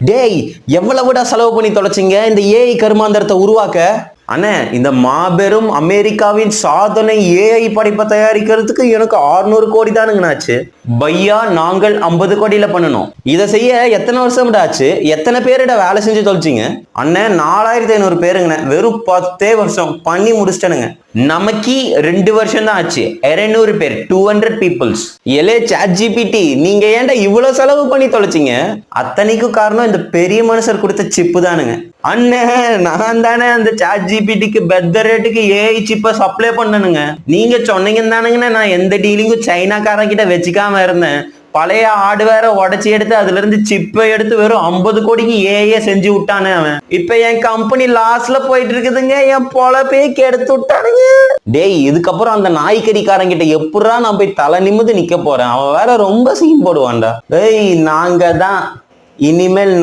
டேய், எவ்வளவுடா செலவு பண்ணி தொலைச்சிங்க இந்த ஏஐ கருமாந்திரத்தை உருவாக்க? அண்ணே, இந்த மாபெரும் அமெரிக்காவின் சாதனை ஏஐ படைப்பை தயாரிக்கிறதுக்கு எனக்கு 600 கோடி தானுங்கண்ணாச்சு. பையா, நாங்கள் 50 கோடியில பண்ணணும். இதை செய்ய எத்தனை வருஷம் ஆச்சு? எத்தனை பேரிட வேலை செஞ்சு தொலைச்சிங்க? அண்ணன் 4500 பேருங்கண்ணே. வெறும் 10 வருஷம் பண்ணி முடிச்சிட்டனுங்க. நமக்கு 2 வருஷம் தான் ஆச்சு. 200 பேர், 200 பீப்புள்ஸ். எலே சாட் ஜிபிடி, நீங்க ஏன்டா இவ்வளவு செலவு பண்ணி தொலைச்சிங்க? அத்தனைக்கும் காரணம் இந்த பெரிய மனுஷர் கொடுத்த சிப்பு தானுங்க. அண்ணே, நான் தானே அந்த சாட் ஜிபிடிக்கு பெத்த ரேட்டுக்கு ஏஐ சிப்பை சப்ளை பண்ணனுங்க. நீங்க சொன்னீங்க தானுங்கண்ணே, நான் எந்த டீலிங்கும் சைனாக்காரன் கிட்ட வச்சுக்காம இருந்தேன். பழைய ஹார்ட்வேரை உடச்சி எடுத்து அதுல இருந்து சிப்பை எடுத்து வெறும் 50 கோடிக்கு ஏஐ செஞ்சு விட்டானே அவன். இப்ப என் கம்பெனி லாஸ்ல போயிட்டு இருக்குதுங்க. என் பொழப்பே கெடுத்து விட்டானுங்க. டேய், இதுக்கப்புறம் அந்த நாய்க்கறிக்காரன் கிட்ட எப்படா நான் போய் தலை நிமிந்து நிக்க போறேன்? அவன் வேற ரொம்ப சீன் போடுவான்டா. டேய், நாங்க தான் இனிமேல்